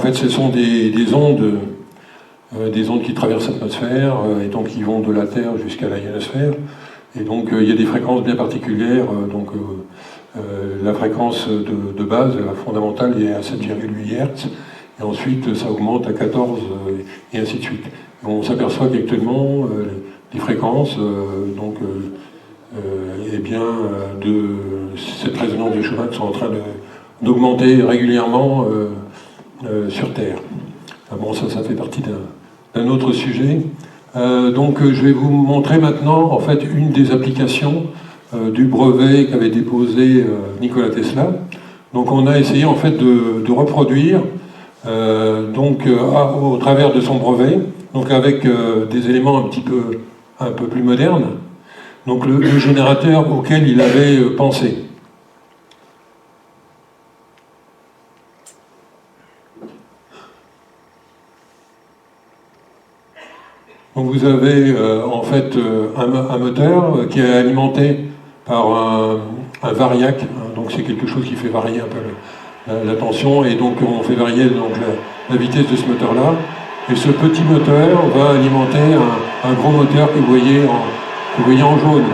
fait, ce sont des ondes qui traversent l'atmosphère et donc qui vont de la Terre jusqu'à la ionosphère. Et donc il y a des fréquences bien particulières. La fréquence de base, la fondamentale, est à 7,8 Hz. Et ensuite, ça augmente à 14 et ainsi de suite. Et on s'aperçoit qu'actuellement, les fréquences de cette résonance de Schumann sont en train d'augmenter régulièrement sur Terre. Bon, ça fait partie d'un autre sujet. Je vais vous montrer maintenant, en fait, une des applications du brevet qu'avait déposé Nikola Tesla. Donc, on a essayé, en fait, de reproduire, au travers de son brevet, donc avec des éléments un peu plus modernes, donc le générateur auquel il avait pensé. Donc vous avez en fait un moteur qui est alimenté par un variac, donc c'est quelque chose qui fait varier un peu la tension, et donc on fait varier donc, la vitesse de ce moteur-là. Et ce petit moteur va alimenter un gros moteur que vous voyez en jaune.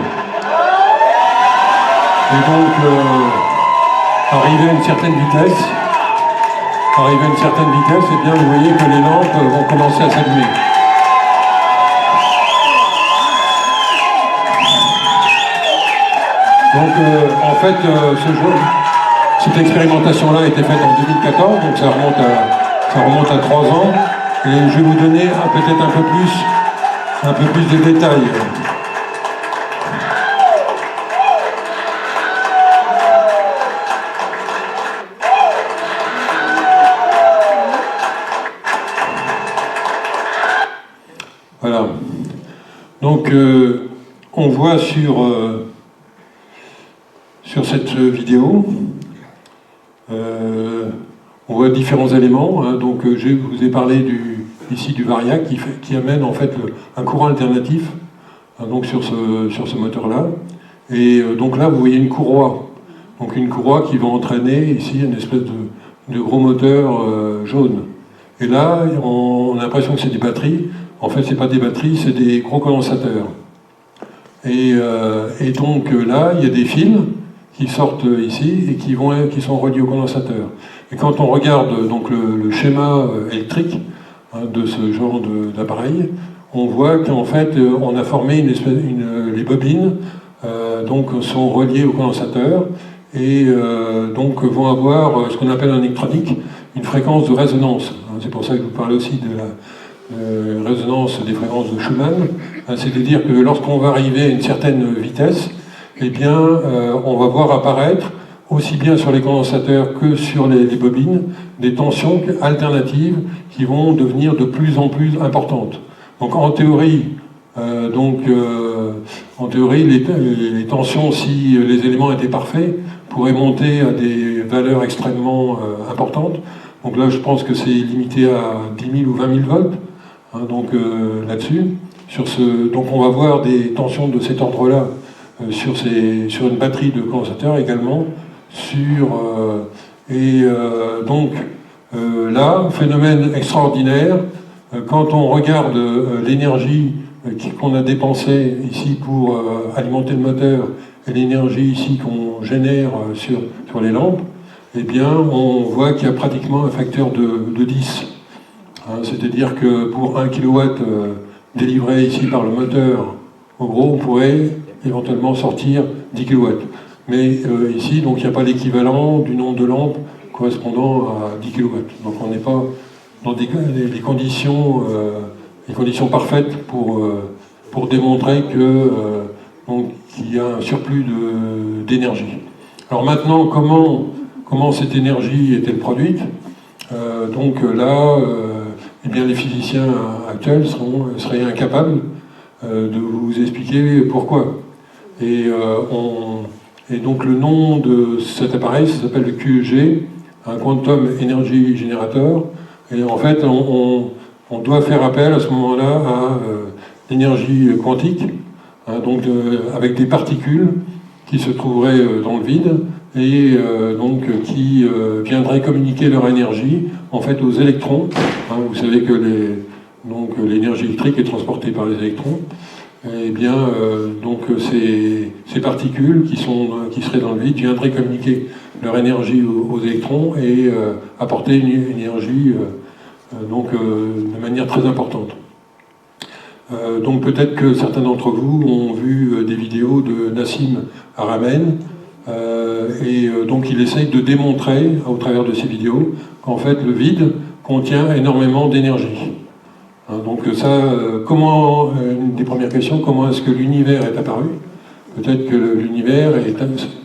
Et donc, arrivé à une certaine vitesse, eh bien, vous voyez que les lampes vont commencer à s'allumer. Donc, en fait, cette expérimentation-là a été faite en 2014, donc ça remonte à 3 ans. Et je vais vous donner peut-être un peu plus de détails. Voilà. Donc, on voit sur cette vidéo, on voit différents éléments. Donc, je vous ai parlé ici du variac qui amène en fait un courant alternatif donc sur ce moteur-là. Et donc là, vous voyez une courroie. Donc une courroie qui va entraîner ici une espèce de gros moteur jaune. Et là, on a l'impression que c'est des batteries. En fait, c'est pas des batteries, c'est des gros condensateurs. Et donc là, il y a des fils qui sortent ici et qui sont reliés au condensateur. Et quand on regarde donc le schéma électrique de ce genre d'appareil, on voit qu'en fait on a formé les bobines donc sont reliées au condensateur et donc vont avoir ce qu'on appelle en électronique une fréquence de résonance. C'est pour ça que je vous parlais aussi de la résonance des fréquences de Schumann. C'est-à-dire que lorsqu'on va arriver à une certaine vitesse, eh bien, on va voir apparaître, aussi bien sur les condensateurs que sur les bobines, des tensions alternatives qui vont devenir de plus en plus importantes. Donc en théorie, les tensions, si les éléments étaient parfaits, pourraient monter à des valeurs extrêmement importantes. Donc là, je pense que c'est limité à 10 000 ou 20 000 volts, là-dessus. Donc on va voir des tensions de cet ordre-là sur une batterie de condensateurs également. Là, phénomène extraordinaire, quand on regarde l'énergie qu'on a dépensée ici pour alimenter le moteur et l'énergie ici qu'on génère sur les lampes, eh bien, on voit qu'il y a pratiquement un facteur de 10. C'est-à-dire que pour 1 kW délivré ici par le moteur, en gros, on pourrait éventuellement sortir 10 kW. Mais ici, donc, il n'y a pas l'équivalent du nombre de lampes correspondant à 10 kW. Donc on n'est pas dans des conditions parfaites pour démontrer qu'il y a un surplus d'énergie. Alors maintenant, comment cette énergie est-elle produite? Eh bien, les physiciens actuels seraient incapables de vous expliquer pourquoi. Et donc le nom de cet appareil, ça s'appelle le QEG, un Quantum Energy Generator. Et en fait, on doit faire appel à ce moment-là à l'énergie quantique, avec des particules qui se trouveraient dans le vide et qui viendraient communiquer leur énergie en fait aux électrons. Vous savez que l'énergie électrique est transportée par les électrons. Eh bien, ces particules qui seraient dans le vide viendraient communiquer leur énergie aux électrons et apporter une énergie de manière très importante. Donc peut-être que certains d'entre vous ont vu des vidéos de Nassim Haramein, donc il essaye de démontrer, au travers de ces vidéos, qu'en fait le vide contient énormément d'énergie. Donc ça, une des premières questions, comment est-ce que l'univers est apparu? Peut-être que l'univers est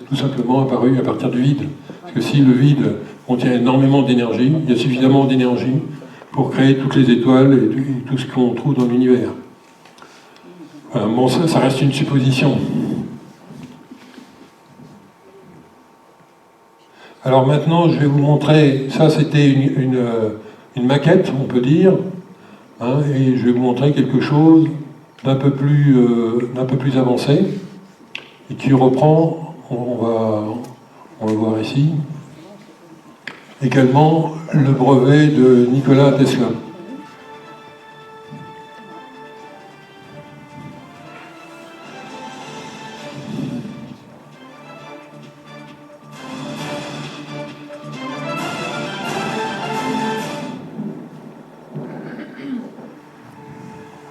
tout simplement apparu à partir du vide. Parce que si le vide contient énormément d'énergie, il y a suffisamment d'énergie pour créer toutes les étoiles et tout ce qu'on trouve dans l'univers. Bon, ça reste une supposition. Alors maintenant, je vais vous montrer, ça c'était une maquette, on peut dire, et je vais vous montrer quelque chose d'un peu plus avancé, et qui reprend, on va le voir ici, également le brevet de Nikola Tesla.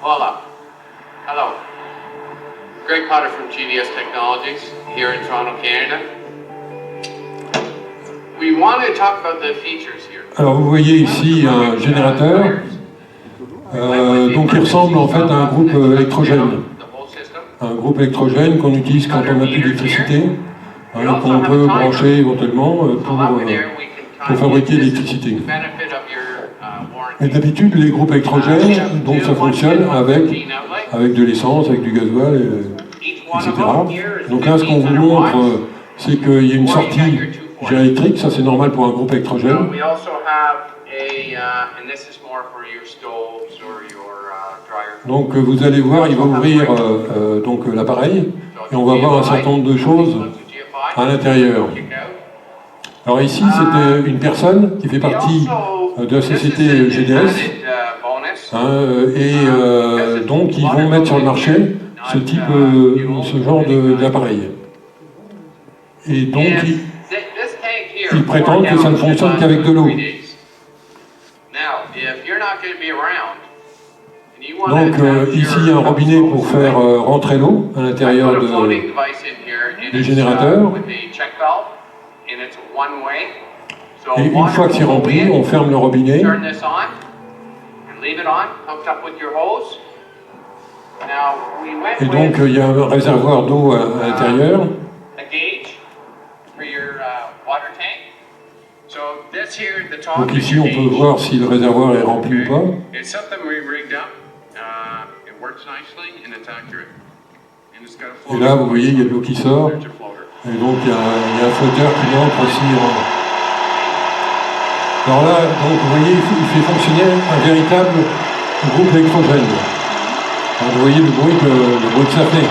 Hola. Hello. Greg Potter from GDS Technologies here in Toronto, Canada. We want to talk about the features here. Alors vous voyez ici un générateur, donc il ressemble en fait à un groupe électrogène. Un groupe électrogène qu'on utilise quand on n'a plus d'électricité, qu'on peut brancher éventuellement pour fabriquer l'électricité. Mais d'habitude, les groupes électrogènes, donc ça fonctionne avec de l'essence, avec du gasoil, etc. Donc là, ce qu'on vous montre, c'est qu'il y a une sortie électrique, ça c'est normal pour un groupe électrogène. Donc vous allez voir, il va ouvrir l'appareil, et on va voir un certain nombre de choses à l'intérieur. Alors ici, c'est une personne qui fait partie de la société GDS, donc ils vont mettre sur le marché ce genre d'appareil. Et donc ils prétendent que ça ne fonctionne qu'avec de l'eau. Donc ici il y a un robinet pour faire rentrer l'eau à l'intérieur du générateur. Et une fois que c'est rempli, on ferme le robinet. Et donc il y a un réservoir d'eau à l'intérieur. Donc ici on peut voir si le réservoir est rempli ou pas. Et là vous voyez il y a de l'eau qui sort. Et donc il y a un flotteur qui montre aussi. Alors là, donc, vous voyez, il fait fonctionner un véritable groupe électrogène. Donc, vous voyez le bruit que ça fait.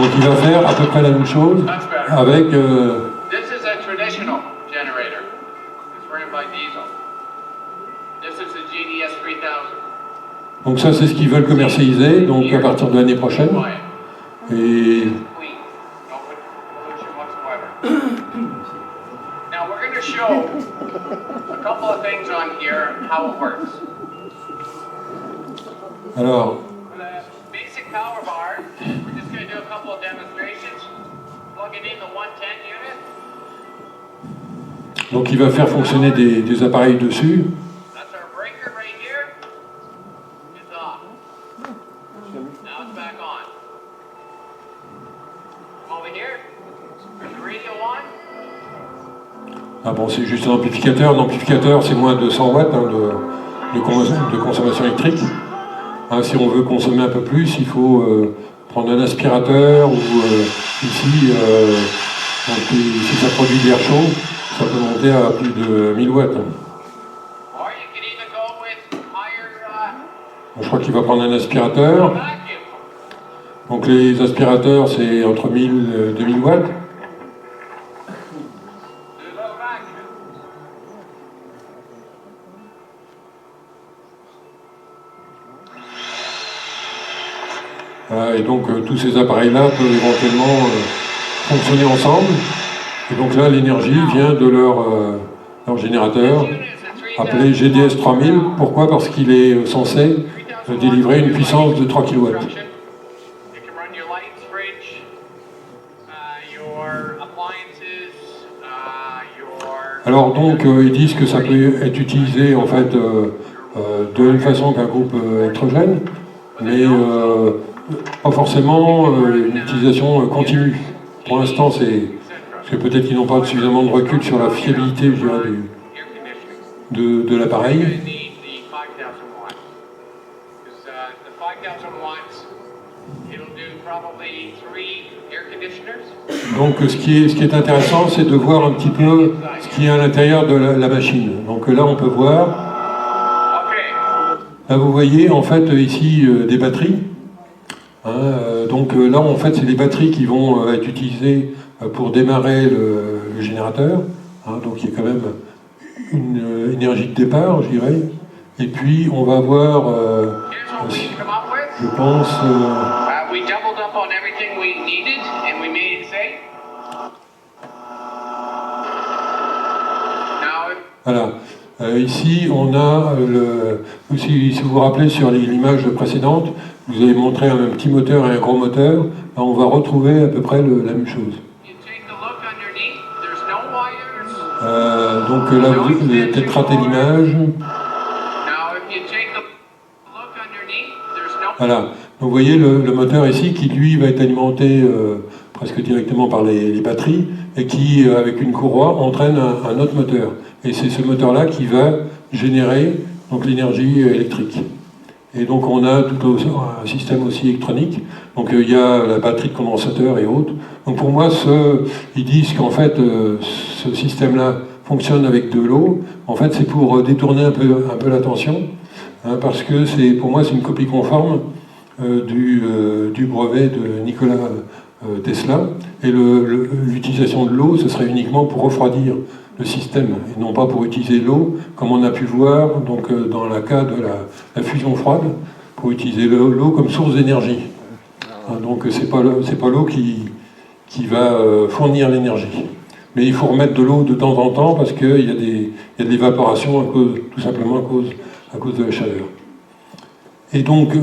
Donc il va faire à peu près la même chose avec... Donc ça c'est ce qu'ils veulent commercialiser, donc à partir de l'année prochaine. Et... Alors, donc il va faire fonctionner des appareils dessus. Ah bon, c'est juste un amplificateur. L'amplificateur, c'est moins de 100 watts de consommation électrique. Si on veut consommer un peu plus, il faut prendre un aspirateur ou ici, si ça produit de l'air chaud, ça peut monter à plus de 1000 watts. Je crois qu'il va prendre un aspirateur. Donc les aspirateurs, c'est entre 1000 et 2000 watts. Et donc tous ces appareils-là peuvent éventuellement fonctionner ensemble. Et donc là, l'énergie vient de leur générateur, appelé GDS 3000. Pourquoi? Parce qu'il est censé délivrer une puissance de 3 kW. Alors donc, ils disent que ça peut être utilisé en fait de la même façon qu'un groupe électrogène, mais pas forcément une utilisation continue. Pour l'instant, c'est parce que peut-être qu'ils n'ont pas suffisamment de recul sur la fiabilité, je dirais, de l'appareil. Donc ce qui est intéressant, c'est de voir un petit peu ce qui est à l'intérieur de la machine. Donc là, on peut voir. Là, vous voyez en fait ici des batteries. Donc là, en fait, c'est les batteries qui vont être utilisées pour démarrer le générateur. Donc il y a quand même une énergie de départ, je dirais. Et puis on va avoir, je pense. Voilà. Ici, on a si vous vous rappelez sur l'image précédente, vous avez montré un petit moteur et un gros moteur. Là, on va retrouver à peu près la même chose. Donc là, vous avez peut-être raté l'image. Voilà. Donc vous voyez le moteur ici qui, lui, va être alimenté presque directement par les batteries et qui, avec une courroie, entraîne un autre moteur. Et c'est ce moteur-là qui va générer donc l'énergie électrique. Et donc on a tout un système aussi électronique. Donc il y a la batterie de condensateur et autres. Donc pour moi, ils disent qu'en fait ce système-là fonctionne avec de l'eau. En fait, c'est pour détourner un peu l'attention, parce que pour moi c'est une copie conforme du brevet de Nikola Tesla. Et l'utilisation de l'eau, ce serait uniquement pour refroidir le système, et non pas pour utiliser l'eau, comme on a pu voir donc, dans le cas de la fusion froide, pour utiliser l'eau comme source d'énergie. Donc c'est pas l'eau qui va fournir l'énergie. Mais il faut remettre de l'eau de temps en temps parce qu'il y a de l'évaporation tout simplement à cause de la chaleur. Et donc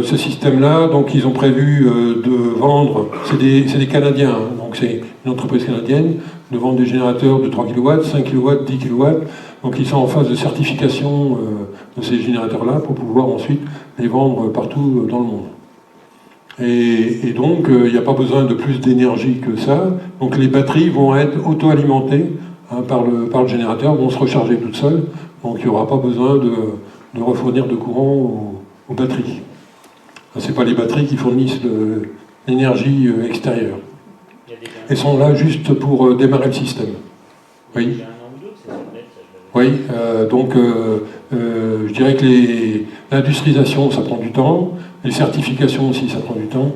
ce système-là, donc ils ont prévu de vendre, c'est des Canadiens, donc c'est une entreprise canadienne, de vendre des générateurs de 3 kW, 5 kW, 10 kW. Donc ils sont en phase de certification de ces générateurs-là pour pouvoir ensuite les vendre partout dans le monde. Et donc il n'y a pas besoin de plus d'énergie que ça. Donc les batteries vont être auto-alimentées par le générateur, vont se recharger toutes seules. Donc il n'y aura pas besoin de refournir de courant aux batteries. Ce n'est pas les batteries qui fournissent l'énergie extérieure. Elles sont là juste pour démarrer le système. Oui. Oui, donc je dirais que l'industrialisation, ça prend du temps, les certifications aussi, ça prend du temps.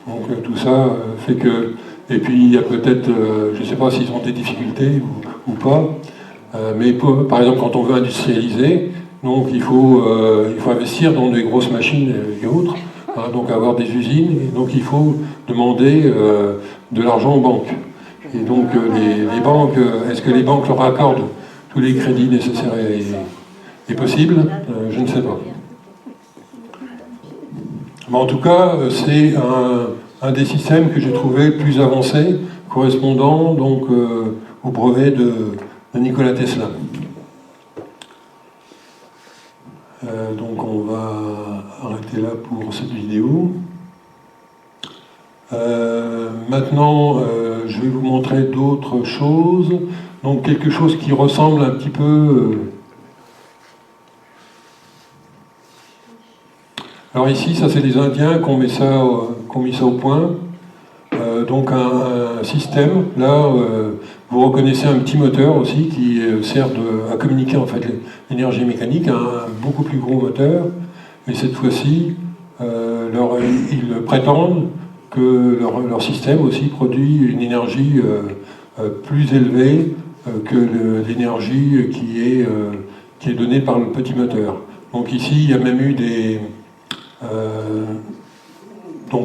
Donc tout ça fait que... Et puis il y a peut-être, je ne sais pas s'ils ont des difficultés ou pas, mais par exemple quand on veut industrialiser, donc il faut investir dans des grosses machines et autres, donc avoir des usines, et donc il faut demander de l'argent aux banques. Et donc les banques, est-ce que les banques leur accordent tous les crédits nécessaires et possibles? Je ne sais pas. Mais en tout cas, c'est un des systèmes que j'ai trouvé plus avancé, correspondant donc au brevet de Nikola Tesla. Donc on va arrêter là pour cette vidéo. Maintenant, je vais vous montrer d'autres choses. Donc quelque chose qui ressemble un petit peu... Alors ici, ça c'est les Indiens qui ont mis ça au point. Donc un système, là, vous reconnaissez un petit moteur aussi qui sert à communiquer en fait l'énergie mécanique, un beaucoup plus gros moteur. Et cette fois-ci, ils prétendent que leur système aussi produit une énergie plus élevée que l'énergie qui est donnée par le petit moteur. Donc ici, il y a même eu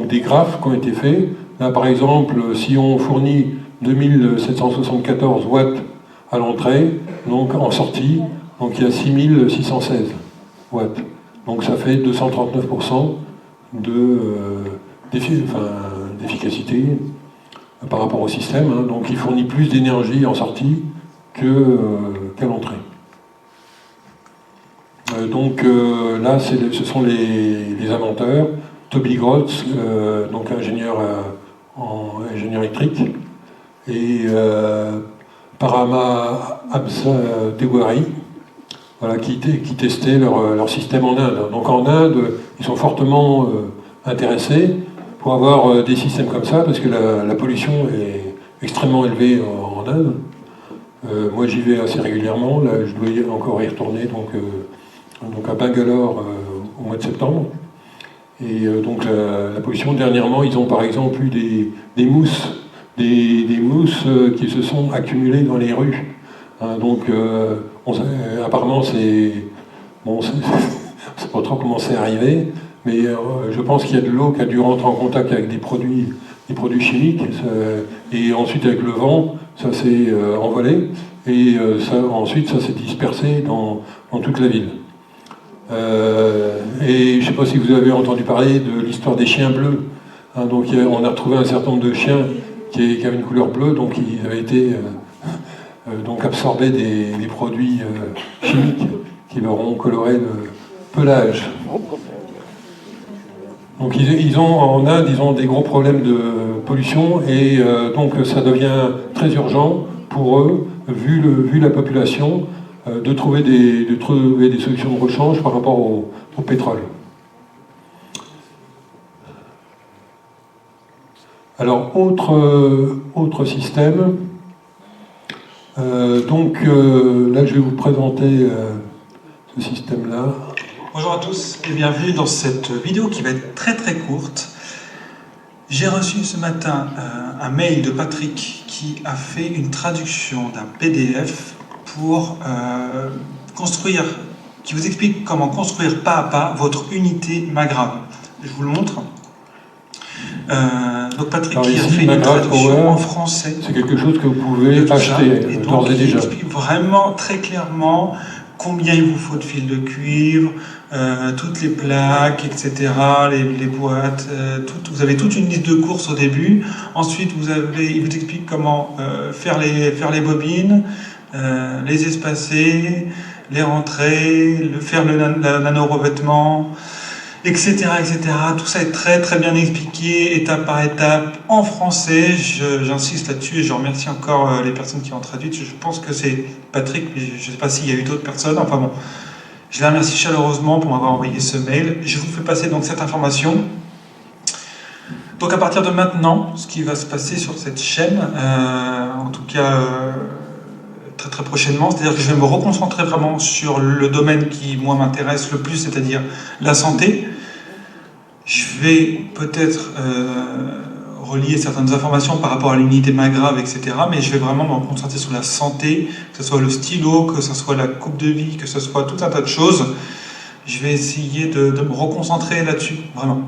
donc des graphes qui ont été faits. Là, par exemple, si on fournit 2774 watts à l'entrée, donc en sortie, donc il y a 6616 watts. Donc ça fait 239% d'efficacité par rapport au système. Hein. Donc il fournit plus d'énergie en sortie qu'à l'entrée. Là, ce sont les inventeurs. Toby Grotz, donc ingénieur électrique, et Parama Absa-Dewari, voilà, qui testaient leur système en Inde. Donc en Inde, ils sont fortement intéressés pour avoir des systèmes comme ça, parce que la pollution est extrêmement élevée en Inde. Moi, j'y vais assez régulièrement. Là, je dois encore y retourner, donc à Bangalore au mois de septembre. Et donc la pollution, dernièrement, ils ont par exemple eu des mousses, des mousses qui se sont accumulées dans les rues. Hein, donc apparemment c'est bon, c'est pas trop comment c'est arrivé, mais je pense qu'il y a de l'eau qui a dû rentrer en contact avec des produits chimiques, et ensuite avec le vent, ça s'est envolé, et ensuite ça s'est dispersé dans toute la ville. Et je ne sais pas si vous avez entendu parler de l'histoire des chiens bleus. Hein, donc on a retrouvé un certain nombre de chiens qui avaient une couleur bleue, donc ils avaient été donc absorbés des produits chimiques qui leur ont coloré le pelage. Donc en Inde, ils ont des gros problèmes de pollution, et donc ça devient très urgent pour eux, vu la population, de trouver des solutions de rechange par rapport au pétrole. Alors, autre système. Là, je vais vous présenter ce système-là. Bonjour à tous et bienvenue dans cette vidéo qui va être très très courte. J'ai reçu ce matin un mail de Patrick qui a fait une traduction d'un PDF pour qui vous explique comment construire pas à pas votre unité Magrav. Je vous le montre. Donc Patrick qui a fait une traduction en français. C'est quelque chose que vous pouvez acheter d'ores et déjà. Il explique vraiment très clairement combien il vous faut de fils de cuivre, toutes les plaques, etc., les boîtes, vous avez toute une liste de courses au début. Ensuite, il vous explique comment faire les bobines, les espacer, les rentrer, faire le nano-revêtement, etc., etc. Tout ça est très très bien expliqué, étape par étape, en français. J'insiste là-dessus et je remercie encore les personnes qui ont traduit. Je pense que c'est Patrick, mais je ne sais pas s'il y a eu d'autres personnes. Enfin bon, je les remercie chaleureusement pour m'avoir envoyé ce mail. Je vous fais passer donc cette information. Donc à partir de maintenant, ce qui va se passer sur cette chaîne, en tout cas très très prochainement, c'est-à-dire que je vais me reconcentrer vraiment sur le domaine qui moi m'intéresse le plus, c'est-à-dire la santé. Je vais peut-être relier certaines informations par rapport à l'unité Magrav, etc. Mais je vais vraiment me concentrer sur la santé, que ce soit le stylo, que ce soit la coupe de vie, que ce soit tout un tas de choses. Je vais essayer de me reconcentrer là-dessus, vraiment.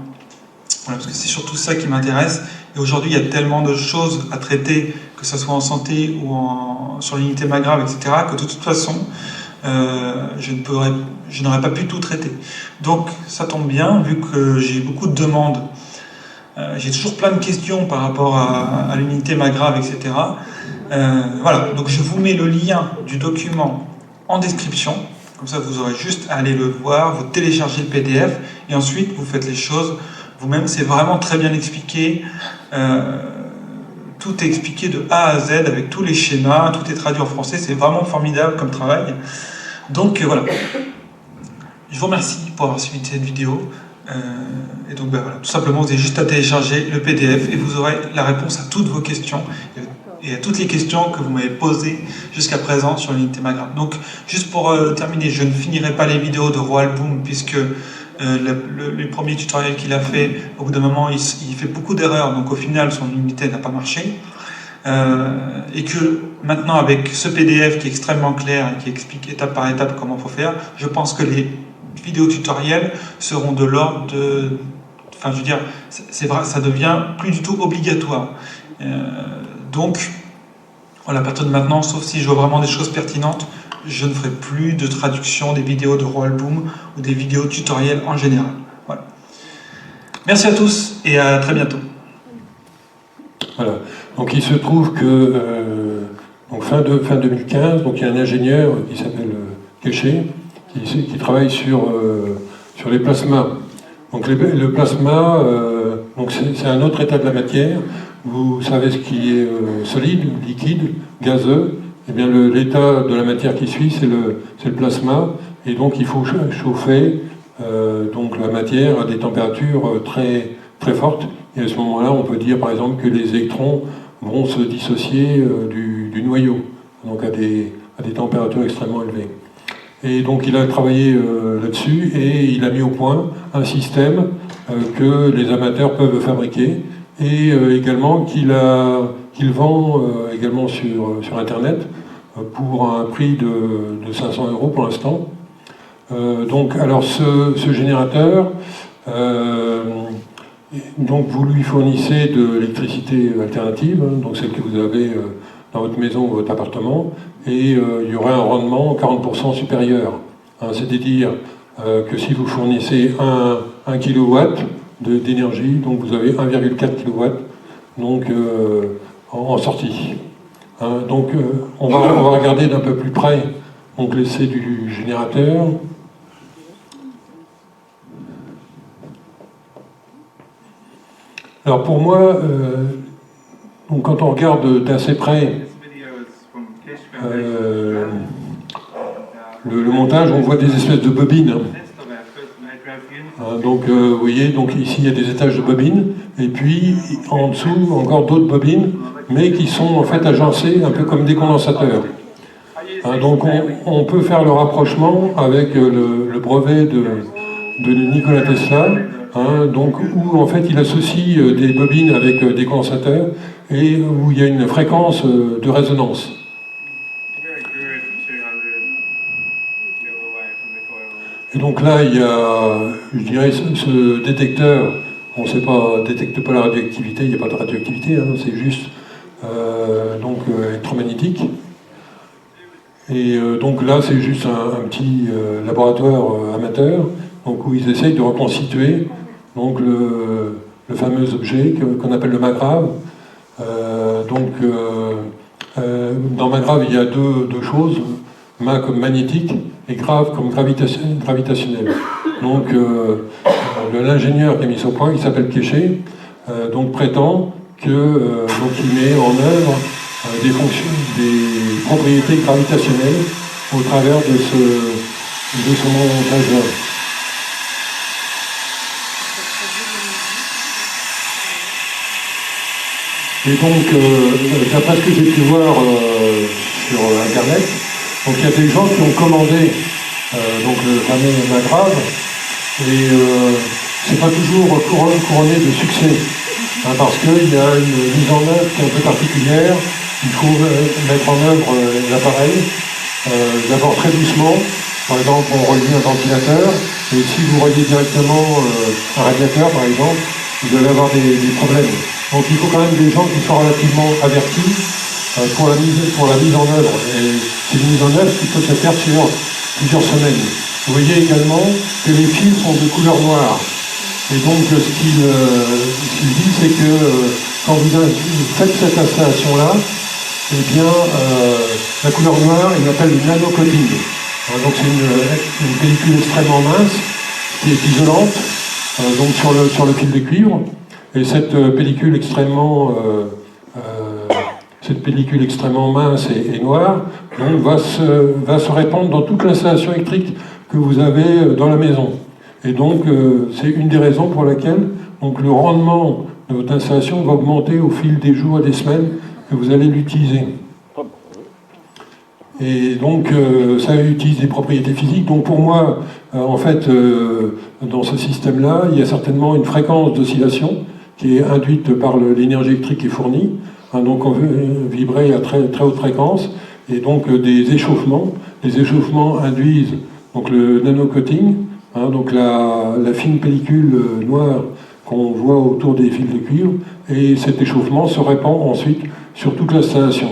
Voilà, parce que c'est surtout ça qui m'intéresse. Et aujourd'hui, il y a tellement de choses à traiter, que ce soit en santé ou sur l'unité Magrav, etc., que de toute façon, je n'aurais pas pu tout traiter. Donc, ça tombe bien, vu que j'ai beaucoup de demandes. J'ai toujours plein de questions par rapport à l'unité Magrav, etc. Voilà, donc je vous mets le lien du document en description. Comme ça, vous aurez juste à aller le voir, vous téléchargez le PDF, et ensuite, vous faites les choses vous-même. C'est vraiment très bien expliqué. Tout est expliqué de A à Z avec tous les schémas, tout est traduit en français, c'est vraiment formidable comme travail. Donc voilà. Je vous remercie pour avoir suivi cette vidéo. Et donc voilà, tout simplement, vous avez juste à télécharger le PDF et vous aurez la réponse à toutes vos questions et à toutes les questions que vous m'avez posées jusqu'à présent sur l'unité Magrav. Donc juste pour terminer, je ne finirai pas les vidéos de Roald Boom puisque les premiers tutoriels qu'il a fait, au bout d'un moment, il fait beaucoup d'erreurs, donc au final, son unité n'a pas marché. Et que maintenant, avec ce PDF qui est extrêmement clair et qui explique étape par étape comment il faut faire, je pense que les vidéos tutoriels seront de l'ordre de enfin je veux dire, c'est vrai, ça devient plus du tout obligatoire. Donc, voilà, à partir de maintenant, sauf si je vois vraiment des choses pertinentes, je ne ferai plus de traduction des vidéos de Roald Boom ou des vidéos tutoriels en général. Voilà. Merci à tous et à très bientôt. Voilà. Donc il se trouve que donc fin 2015, donc il y a un ingénieur qui s'appelle Kéché qui travaille sur les plasmas. Donc le plasma, donc c'est un autre état de la matière. Vous savez ce qui est solide, liquide, gazeux. Eh bien l'état de la matière qui suit, c'est le plasma. Et donc il faut chauffer donc la matière à des températures très, très fortes. Et à ce moment-là, on peut dire par exemple que les électrons vont se dissocier du noyau, donc à des températures extrêmement élevées. Et donc il a travaillé là-dessus et il a mis au point un système que les amateurs peuvent fabriquer et également qu'il vend également sur Internet pour un prix de 500 € pour l'instant. Donc alors ce générateur, donc vous lui fournissez de l'électricité alternative, hein, donc celle que vous avez dans votre maison ou votre appartement, et il y aurait un rendement 40% supérieur. Hein, c'est-à-dire que si vous fournissez 1 kW d'énergie, donc vous avez 1,4 kW donc, en sortie. Hein, donc on va regarder d'un peu plus près donc, l'essai du générateur. Alors pour moi, donc quand on regarde d'assez près le montage, on voit des espèces de bobines. Donc vous voyez, donc ici il y a des étages de bobines, et puis en dessous encore d'autres bobines, mais qui sont en fait agencées un peu comme des condensateurs. Donc on peut faire le rapprochement avec le brevet de Nikola Tesla, donc où en fait il associe des bobines avec des condensateurs et où il y a une fréquence de résonance. Et donc là, il y a, je dirais, ce détecteur, on ne sait pas, détecte pas la radioactivité, il n'y a pas de radioactivité, hein, c'est juste donc électromagnétique. Et donc là, c'est juste un petit laboratoire amateur, donc où ils essayent de reconstituer donc le fameux objet qu'on appelle le MAGRAV. Dans MAGRAV, il y a deux choses. Ma comme magnétique et grave comme gravitationnel. Donc l'ingénieur qui a mis ça au point, il s'appelle Kéché, donc prétend que donc il met en œuvre des propriétés gravitationnelles au travers de ce montage-là. Et donc, d'après ce que j'ai pu voir sur Internet, donc il y a des gens qui ont commandé donc le fameux MAGRAV et c'est pas toujours couronné de succès parce qu'il y a une mise en œuvre qui est un peu particulière. Il faut mettre en œuvre l'appareil d'abord très doucement. Par exemple, on relie un ventilateur et si vous reliez directement un radiateur, par exemple, vous allez avoir des problèmes. Donc il faut quand même des gens qui soient relativement avertis pour la mise en œuvre. Et c'est une mise en œuvre qui peut se faire sur plusieurs semaines. Vous voyez également que les fils sont de couleur noire. Et donc ce qu'il dit, c'est que quand vous faites cette installation-là, eh bien la couleur noire, il l'appelle le nano-coating. Donc c'est une pellicule extrêmement mince, qui est isolante, donc sur le fil de cuivre. Et cette pellicule extrêmement mince et noire donc, va se répandre dans toute l'installation électrique que vous avez dans la maison. Et donc, c'est une des raisons pour laquelle donc, le rendement de votre installation va augmenter au fil des jours et des semaines que vous allez l'utiliser. Et donc, ça utilise des propriétés physiques. Donc, pour moi, en fait, dans ce système-là, il y a certainement une fréquence d'oscillation qui est induite par l'énergie électrique qui est fournie. Donc on veut vibrer à très, très haute fréquence, et donc des échauffements. Les échauffements induisent donc le nano-coating, donc la fine pellicule noire qu'on voit autour des fils de cuivre, et cet échauffement se répand ensuite sur toute l'installation.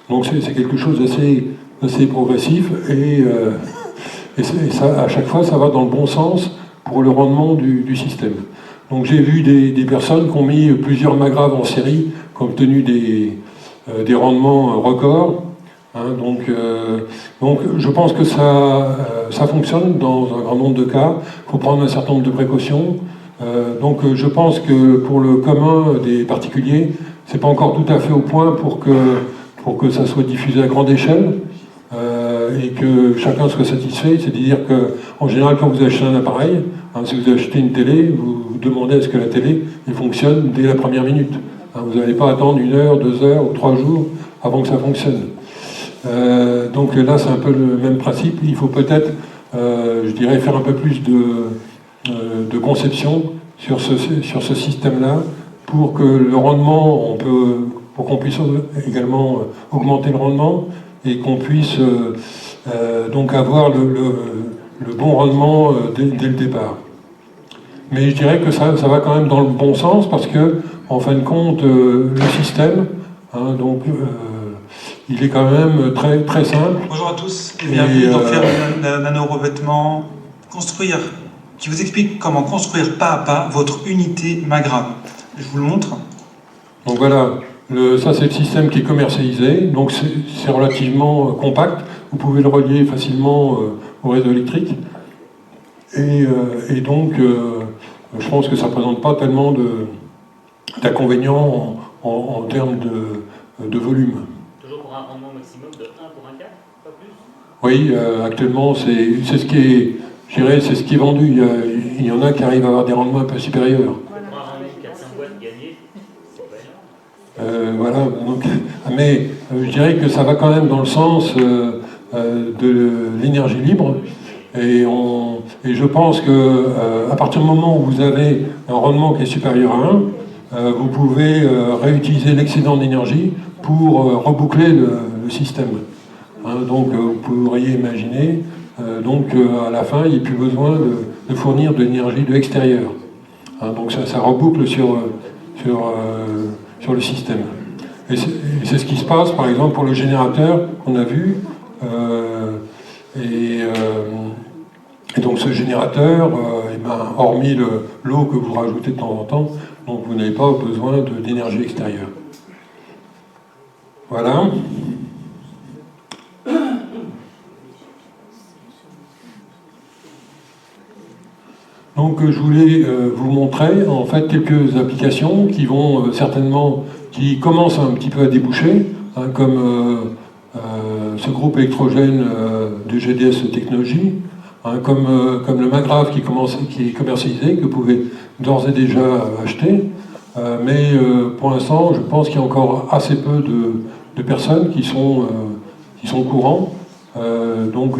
Donc c'est quelque chose d'assez progressif, et ça, à chaque fois, ça va dans le bon sens pour le rendement du système. Donc j'ai vu des personnes qui ont mis plusieurs magraves en série, qui ont obtenu des rendements records. Hein, donc je pense que ça fonctionne dans un grand nombre de cas. Il faut prendre un certain nombre de précautions. Donc je pense que pour le commun des particuliers, c'est pas encore tout à fait au point pour que ça soit diffusé à grande échelle et que chacun soit satisfait. C'est-à-dire qu'en général, quand vous achetez un appareil, hein, si vous achetez une télé, vous demandez à ce que la télé elle fonctionne dès la première minute. Hein, vous n'allez pas attendre 1 heure, 2 heures ou 3 jours avant que ça fonctionne. Donc là, c'est un peu le même principe. Il faut peut-être, je dirais, faire un peu plus de conception sur ce système-là pour que le rendement, pour qu'on puisse également augmenter le rendement et qu'on puisse donc avoir le bon rendement dès le départ. Mais je dirais que ça va quand même dans le bon sens parce que, en fin de compte, le système, hein, donc il est quand même très, très simple. Bonjour à tous et bienvenue dans Faire Nanorevêtement, construire, qui vous explique comment construire pas à pas votre unité magrav. Je vous le montre. Donc voilà, ça c'est le système qui est commercialisé, donc c'est relativement compact, vous pouvez le relier facilement au réseau électrique, et donc je pense que ça ne présente pas tellement d'inconvénients en termes de volume. Toujours pour un rendement maximum de 1 pour 1 quart, pas plus? Oui, actuellement c'est ce qui est, je dirais, c'est ce qui est vendu, il y en a qui arrivent à avoir des rendements un peu supérieurs. Voilà, donc, mais je dirais que ça va quand même dans le sens de l'énergie libre, et je pense que à partir du moment où vous avez un rendement qui est supérieur à 1, vous pouvez réutiliser l'excédent d'énergie pour reboucler le système. Hein, donc vous pourriez imaginer à la fin il n'y ait plus besoin de fournir de l'énergie de l'extérieur. Hein, donc ça reboucle sur le système. Et c'est ce qui se passe, par exemple, pour le générateur qu'on a vu. Et donc ce générateur, hormis l'eau que vous rajoutez de temps en temps, donc vous n'avez pas besoin d'énergie extérieure. Voilà. Donc je voulais vous montrer en fait quelques applications qui vont qui commencent un petit peu à déboucher, hein, comme ce groupe électrogène de GDS Technologies, hein, comme le magrav qui est commercialisé, que vous pouvez d'ores et déjà acheter, mais pour l'instant je pense qu'il y a encore assez peu de personnes qui sont au courant, donc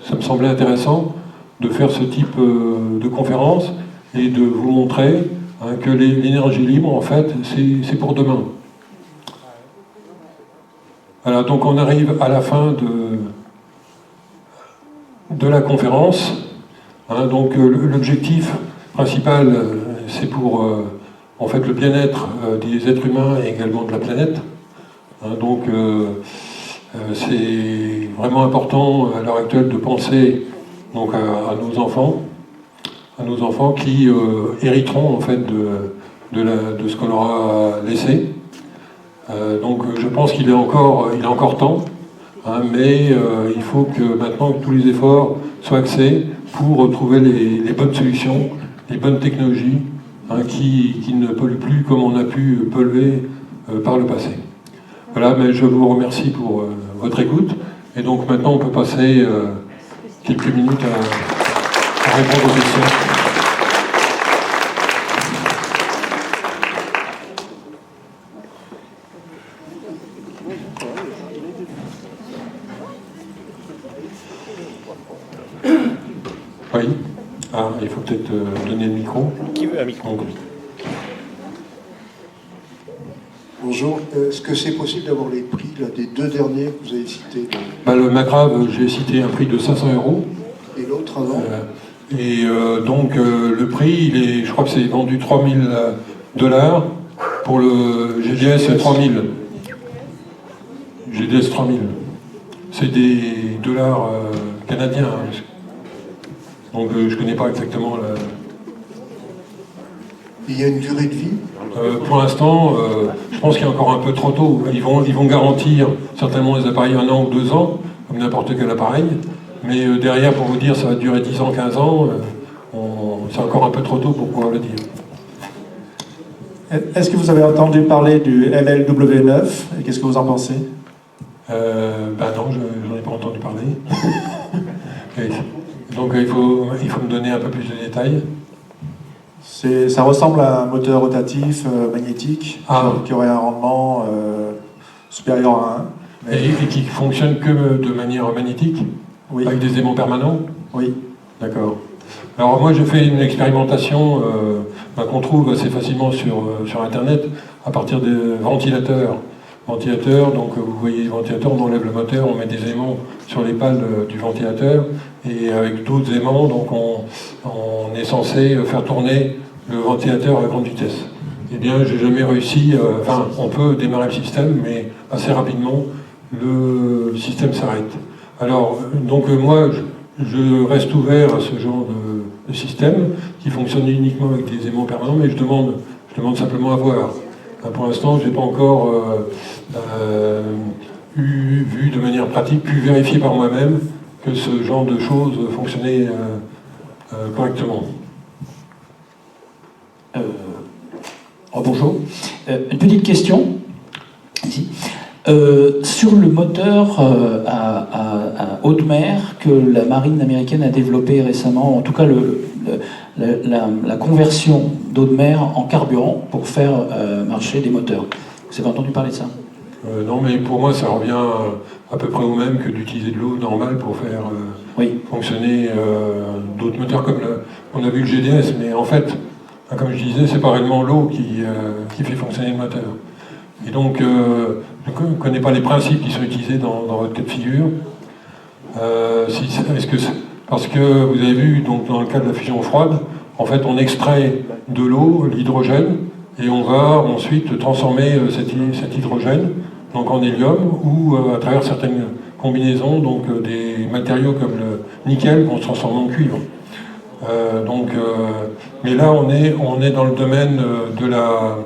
ça me semblait intéressant de faire ce type de conférence et de vous montrer hein, que l'énergie libre, en fait, c'est pour demain. Voilà, donc on arrive à la fin de la conférence. Hein, donc l'objectif principal, c'est pour en fait le bien-être des êtres humains et également de la planète. Hein, donc c'est vraiment important à l'heure actuelle de penser donc à nos enfants qui hériteront en fait de ce qu'on leur a laissé. Donc je pense qu'il est encore temps, hein, mais il faut que maintenant tous les efforts soient axés pour trouver les bonnes solutions, les bonnes technologies, hein, qui ne polluent plus comme on a pu polluer par le passé. Voilà, mais je vous remercie pour votre écoute, et donc maintenant on peut passer quelques minutes à répondre aux questions. Oui. Ah, il faut peut-être donner le micro. Qui veut un micro? Bonjour, est-ce que c'est possible d'avoir les prix là, des 2 derniers que vous avez cités Le magrav, j'ai cité un prix de 500 €. Et l'autre avant Et donc le prix, je crois que c'est vendu $3000 pour le GDS 3000. GDS 3000. C'est des dollars canadiens. Hein. Donc je ne connais pas exactement la... Il y a une durée de vie? Pour l'instant, je pense qu'il est encore un peu trop tôt. Ils vont garantir certainement les appareils 1 an ou 2 ans, comme n'importe quel appareil. Mais derrière, pour vous dire, ça va durer 10 ans, 15 ans, c'est encore un peu trop tôt pour pouvoir le dire. Est-ce que vous avez entendu parler du LLW9 et qu'est-ce que vous en pensez? Non, j'en ai pas entendu parler. Donc il faut me donner un peu plus de détails. Ça ressemble à un moteur rotatif magnétique qui aurait un rendement supérieur à 1. Et qui fonctionne que de manière magnétique? Oui. Avec des aimants permanents? Oui. D'accord. Alors moi j'ai fait une expérimentation qu'on trouve assez facilement sur Internet à partir des ventilateurs. Donc vous voyez les ventilateurs, on enlève le moteur, on met des aimants sur les pales du ventilateur et avec d'autres aimants, donc on est censé faire tourner le ventilateur à grande vitesse. Eh bien j'ai jamais réussi, on peut démarrer le système, mais assez rapidement le système s'arrête. Alors donc moi je reste ouvert à ce genre de système qui fonctionne uniquement avec des aimants permanents, mais je demande simplement à voir. Pour l'instant, je n'ai pas encore vu de manière pratique, pu vérifier par moi-même que ce genre de choses fonctionnait correctement. Bonjour. Une petite question. Ici. Sur le moteur à haute mer que la marine américaine a développé récemment, en tout cas la conversion d'eau de mer en carburant pour faire marcher des moteurs. Vous avez entendu parler de ça? Non, mais pour moi, ça revient à peu près au même que d'utiliser de l'eau normale pour faire fonctionner d'autres moteurs comme on a vu le GDS. Mais en fait, comme je disais, c'est pas réellement l'eau qui fait fonctionner le moteur. Et donc, je ne connais pas les principes qui sont utilisés dans votre cas de figure. Parce que vous avez vu, donc, dans le cas de la fusion froide, en fait, on extrait de l'eau l'hydrogène et on va ensuite transformer cet hydrogène donc en hélium ou à travers certaines combinaisons, donc des matériaux comme le nickel vont se transformer en cuivre. Mais là, on est dans le domaine de la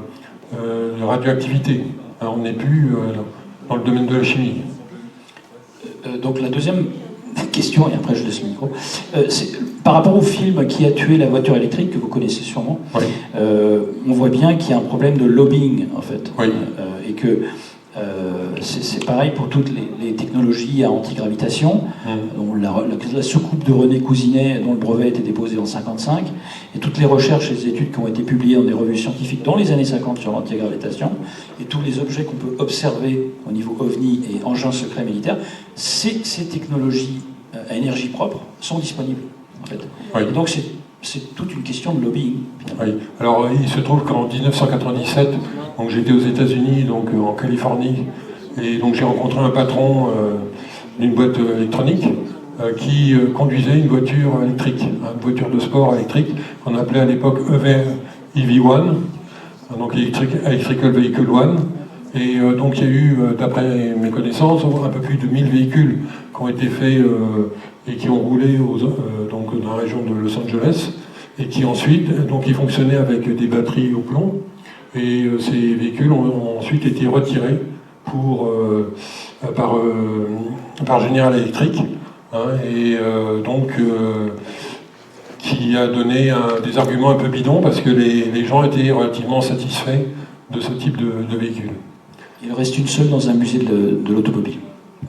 radioactivité. Alors, on n'est plus dans le domaine de la chimie. Donc la deuxième question, et après je laisse le micro, c'est par rapport au film qui a tué la voiture électrique, que vous connaissez sûrement, oui. On voit bien qu'il y a un problème de lobbying, en fait. Oui. Et que c'est pareil pour toutes les technologies à antigravitation. La soucoupe de René Cousinet, dont le brevet a été déposé en 1955, et toutes les recherches et les études qui ont été publiées dans des revues scientifiques dans les années 50 sur l'antigravitation, et tous les objets qu'on peut observer au niveau OVNI et engins secrets militaires, ces technologies à énergie propre sont disponibles, en fait. Oui. Et donc c'est toute une question de lobbying. Oui. Alors il se trouve qu'en 1997, donc j'étais aux États-Unis, donc en Californie, et donc j'ai rencontré un patron d'une boîte électronique qui conduisait une voiture électrique, une voiture de sport électrique qu'on appelait à l'époque EV1, donc Electrical Vehicle One. Et donc il y a eu, d'après mes connaissances, un peu plus de 1000 véhicules qui ont été faits et qui ont roulé donc dans la région de Los Angeles, et qui ensuite, donc ils fonctionnaient avec des batteries au plomb, et ces véhicules ont ensuite été retirés par General Electric, qui a donné des arguments un peu bidons parce que les gens étaient relativement satisfaits de ce type de véhicule. Il reste une seule dans un musée de l'automobile.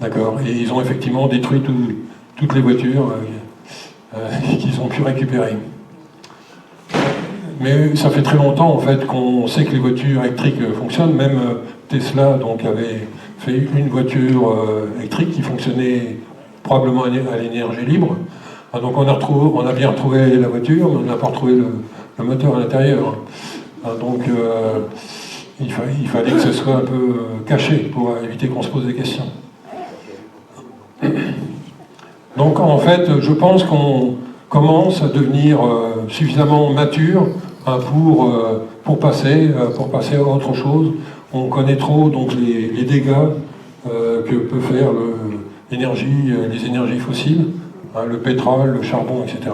D'accord, et ils ont effectivement détruit toutes les voitures qu'ils ont pu récupérer. Mais ça fait très longtemps en fait qu'on sait que les voitures électriques fonctionnent. Même Tesla donc avait fait une voiture électrique qui fonctionnait probablement à l'énergie libre. Donc on a bien retrouvé la voiture, mais on n'a pas retrouvé le moteur à l'intérieur. Donc il fallait que ce soit un peu caché pour éviter qu'on se pose des questions. Donc en fait, je pense qu'on commence à devenir suffisamment mature pour passer à autre chose. On connaît trop donc les dégâts que peut faire les énergies fossiles, hein, le pétrole, le charbon, etc.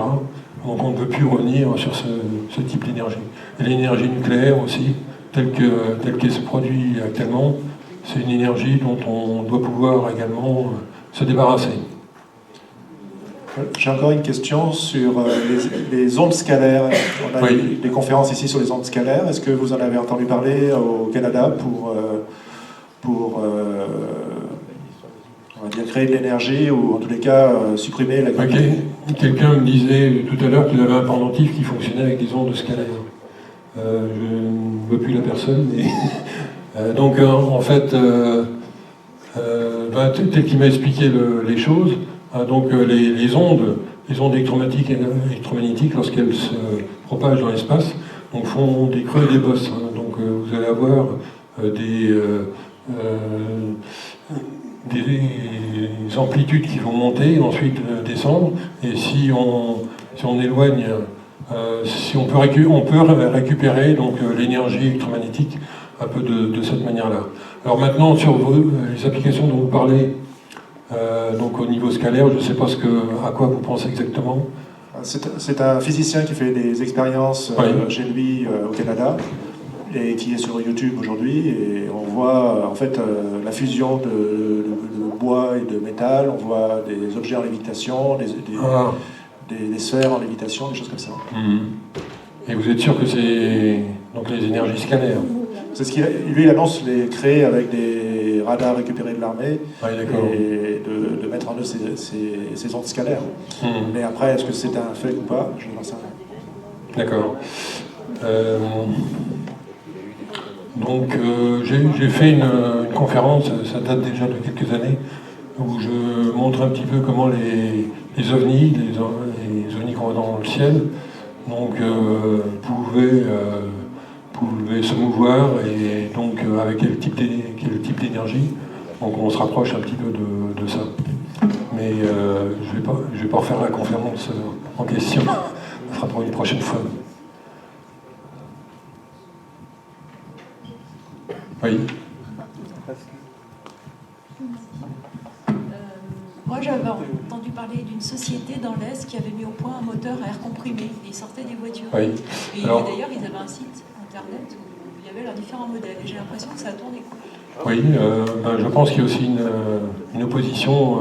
Donc on ne peut plus revenir sur ce type d'énergie. Et l'énergie nucléaire aussi, telle qu'elle se produit actuellement, c'est une énergie dont on doit pouvoir également se débarrasser. J'ai encore une question sur les ondes scalaires. On a eu des conférences ici sur les ondes scalaires. Est-ce que vous en avez entendu parler au Canada pour on va dire créer de l'énergie ou en tous les cas supprimer la gravité? Quelqu'un me disait tout à l'heure qu'il avait un pendentif qui fonctionnait avec des ondes scalaires. Je ne vois plus la personne, mais donc en fait, tel qu'il m'a expliqué les choses, donc les ondes électromagnétiques, lorsqu'elles se propagent dans l'espace, donc font des creux et des bosses. Hein. Donc vous allez avoir des amplitudes qui vont monter et ensuite descendre. Et si on éloigne, si on peut récupérer donc l'énergie électromagnétique un peu de cette manière-là. Alors maintenant sur les applications dont vous parlez. Donc au niveau scalaire, je ne sais pas à quoi vous pensez exactement. C'est un physicien qui fait des expériences chez lui au Canada et qui est sur YouTube aujourd'hui. Et on voit en fait la fusion de bois et de métal, on voit des objets en lévitation, des sphères en lévitation, des choses comme ça. Et vous êtes sûr que c'est donc les énergies scalaires? C'est ce lui il annonce les créer avec des radars récupérés de l'armée et de mettre en œuvre ces ondes scalaires. Mais après, est-ce que c'est un fait ou pas? Je ne sais pas. D'accord. Donc j'ai fait une conférence, ça date déjà de quelques années, où je montre un petit peu comment les ovnis, les ovnis qu'on voit dans le ciel, donc pouvaient se mouvoir et donc avec quel type d'énergie. Donc on se rapproche un petit peu de ça. Mais je vais pas refaire la conférence en question. Ça sera pour une prochaine fois. Oui. Moi, j'avais entendu parler d'une société dans l'Est qui avait mis au point un moteur à air comprimé. Et ils sortaient des voitures. Oui. Et d'ailleurs, ils avaient un site internet où il y avait leurs différents modèles. Et j'ai l'impression que ça a tourné. Oui, je pense qu'il y a aussi une opposition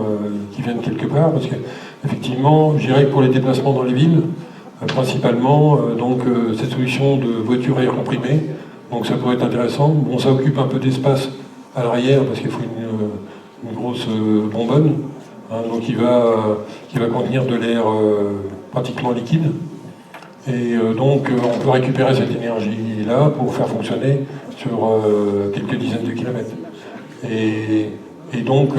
qui vient de quelque part, parce qu'effectivement, je dirais que pour les déplacements dans les villes, principalement, cette solution de voiture à air comprimé, donc ça pourrait être intéressant. Bon, ça occupe un peu d'espace à l'arrière, parce qu'il faut une grosse bonbonne, hein, donc qui va contenir de l'air pratiquement liquide. Et donc on peut récupérer cette énergie-là pour faire fonctionner sur quelques dizaines de kilomètres. Et donc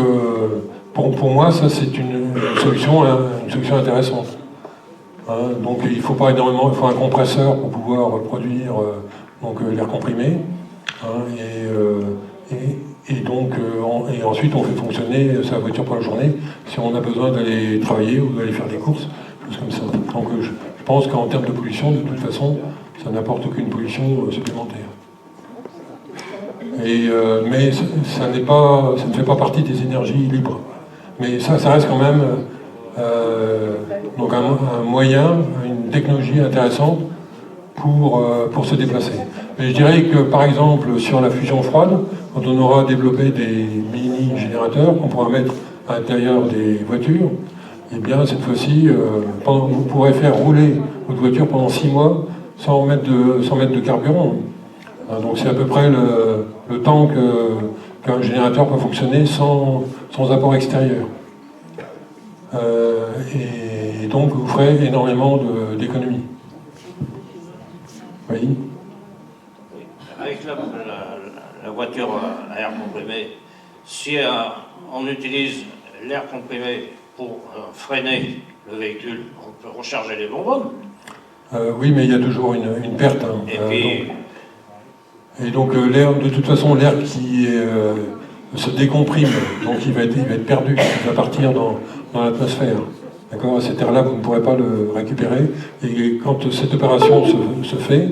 pour moi ça c'est une solution intéressante. Hein, donc il faut pas énormément, il faut un compresseur pour pouvoir produire l'air comprimé. Hein, et ensuite on fait fonctionner sa voiture pour la journée si on a besoin d'aller travailler ou d'aller faire des courses, choses comme ça. Donc je pense qu'en termes de pollution, de toute façon, ça n'apporte aucune pollution supplémentaire. Mais ça ne fait pas partie des énergies libres. Mais ça reste quand même donc un moyen, une technologie intéressante pour se déplacer. Mais je dirais que par exemple sur la fusion froide, quand on aura développé des mini-générateurs qu'on pourra mettre à l'intérieur des voitures, eh bien cette fois-ci, vous pourrez faire rouler votre voiture pendant 6 mois sans mettre de carburant. Donc c'est à peu près le temps qu'un générateur peut fonctionner sans apport extérieur. Et donc vous ferez énormément d'économies. Oui. Avec la voiture à air comprimé, si on utilise l'air comprimé pour freiner le véhicule, on peut recharger les bonbonnes. Oui, mais il y a toujours une perte. Hein. Et donc l'air, de toute façon, l'air qui se décomprime, donc il va être perdu, il va partir dans l'atmosphère. D'accord, cet air-là, vous ne pourrez pas le récupérer. Et quand cette opération se fait,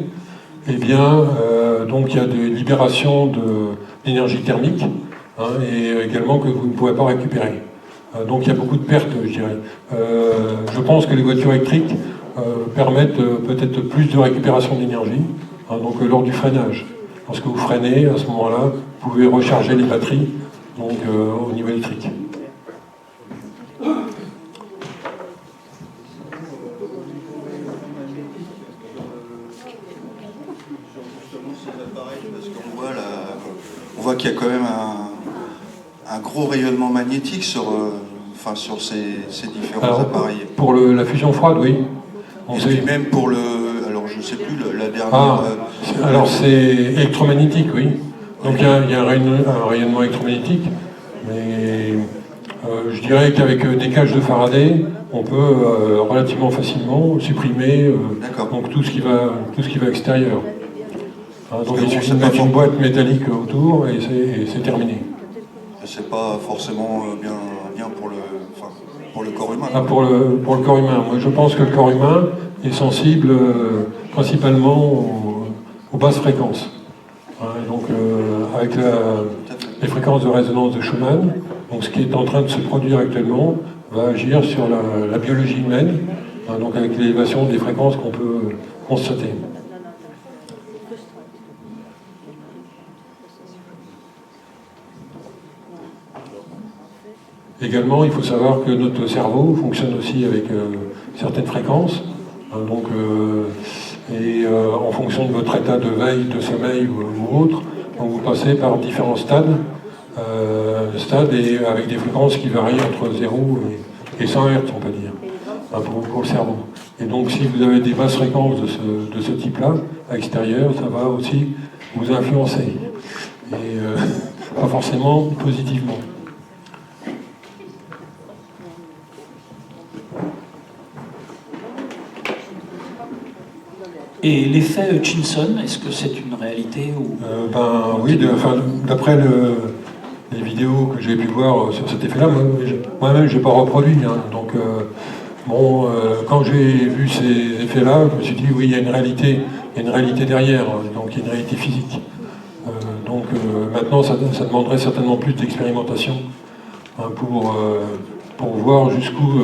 eh bien, donc il y a des libérations d'énergie thermique, hein, et également que vous ne pouvez pas récupérer. Donc il y a beaucoup de pertes, je dirais. Je pense que les voitures électriques permettent peut-être plus de récupération d'énergie, hein, donc lors du freinage. Lorsque vous freinez, à ce moment-là, vous pouvez recharger les batteries donc, au niveau électrique. On voit qu'il y a quand même un gros rayonnement magnétique sur ces différents appareils. Pour la fusion froide, oui. Et puis même pour alors je ne sais plus, la dernière... alors c'est électromagnétique, oui. Donc il y a un rayonnement électromagnétique, mais je dirais qu'avec des cages de Faraday, on peut relativement facilement supprimer donc tout ce qui va extérieur. Donc il suffit de mettre une boîte métallique autour et c'est terminé. C'est pas forcément bien pour le corps humain. Pour le corps humain. Moi je pense que le corps humain est sensible principalement aux basses fréquences. Donc avec les fréquences de résonance de Schumann, donc ce qui est en train de se produire actuellement va agir sur la biologie humaine, donc avec l'élévation des fréquences qu'on peut constater. Également, il faut savoir que notre cerveau fonctionne aussi avec certaines fréquences. En fonction de votre état de veille, de sommeil ou autre, donc vous passez par différents stades et avec des fréquences qui varient entre 0 et 100 Hz, on peut dire, pour le cerveau. Et donc, si vous avez des basses fréquences de ce type-là, à l'extérieur, ça va aussi vous influencer. Et pas forcément positivement. Et l'effet Hutchinson, est-ce que c'est une réalité ou... Oui, d'après les vidéos que j'ai pu voir sur cet effet-là, moi-même je n'ai pas reproduit. Donc, quand j'ai vu ces effets-là, je me suis dit oui, il y a une réalité derrière, donc il y a une réalité physique. Maintenant, ça demanderait certainement plus d'expérimentation pour voir jusqu'où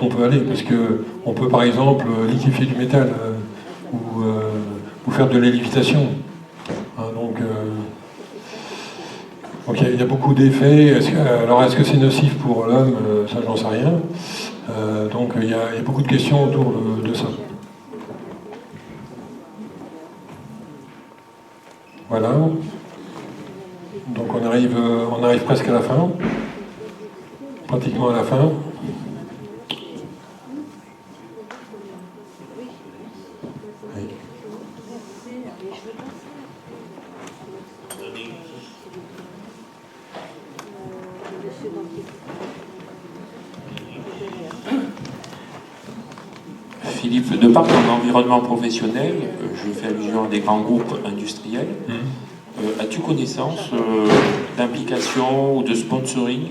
on peut aller, parce qu'on peut par exemple liquéfier du métal. Ou faire de la lévitation. Donc il y a beaucoup d'effets. Est-ce que c'est nocif pour l'homme? Ça, j'en sais rien. Donc il y a beaucoup de questions autour de ça. Voilà. Donc on arrive presque à la fin. Pratiquement à la fin. Philippe, de par ton environnement professionnel, je fais allusion à des grands groupes industriels, as-tu connaissance d'implication ou de sponsoring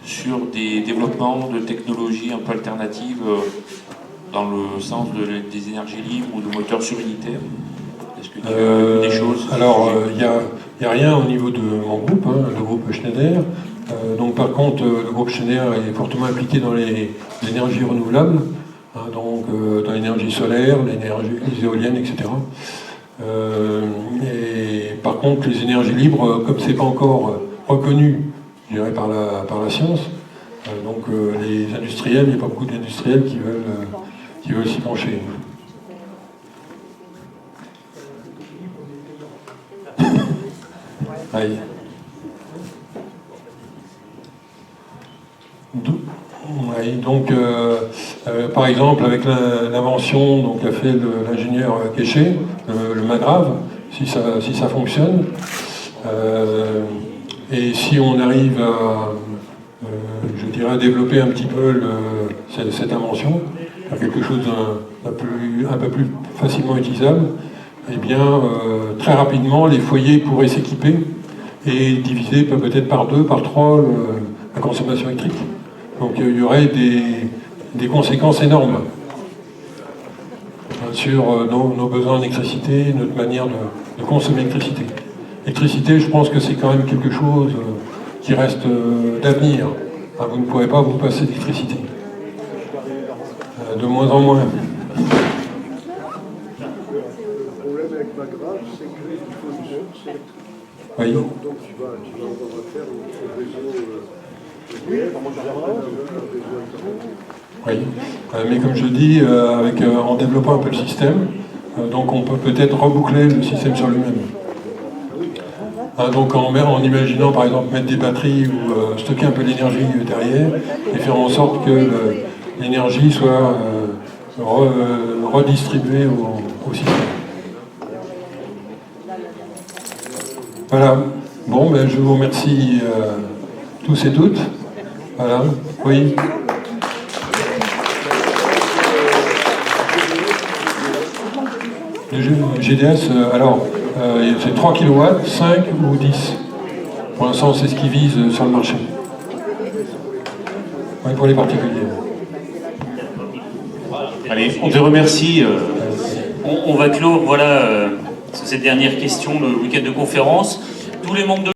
sur des développements de technologies un peu alternatives dans le sens des énergies libres ou de moteurs surunitaires? Est-ce que tu as des choses? Alors, il n'y a rien au niveau de mon groupe, le groupe Schneider. Donc par contre, le groupe Schneider est fortement impliqué dans les énergies renouvelables, dans l'énergie solaire, les éoliennes, etc. Et par contre, les énergies libres, comme c'est pas encore reconnu, je dirais, par la science, les industriels, il n'y a pas beaucoup d'industriels qui veulent s'y pencher. Aïe. Donc, par exemple, avec l'invention qu'a fait l'ingénieur Kéché, le Magrave, si ça fonctionne, et si on arrive à développer un petit peu cette invention, faire quelque chose un peu plus facilement utilisable, eh bien, très rapidement, les foyers pourraient s'équiper et diviser peut-être par 2, par 3 la consommation électrique. Donc il y aurait des conséquences énormes sur nos besoins d'électricité, notre manière de consommer l'électricité. L'électricité, je pense que c'est quand même quelque chose qui reste d'avenir. Vous ne pourrez pas vous passer d'électricité. De moins en moins. Le problème avec Magra, c'est qu'il faut une source électrique. Oui. Donc tu vas faire un réseau. Oui, mais comme je dis, en développant un peu le système, donc on peut peut-être reboucler le système sur lui-même. Donc en imaginant par exemple mettre des batteries ou stocker un peu d'énergie derrière et faire en sorte que l'énergie soit redistribuée au système. Voilà. Bon, ben, je vous remercie tous et toutes. Voilà. Oui. Le GDS, c'est 3 kW, 5 ou 10. Pour l'instant, c'est ce qu'ils visent sur le marché. Oui, pour les particuliers. Allez, on te remercie. On va clore, voilà, cette dernière question, le week-end de conférence. Tous les membres de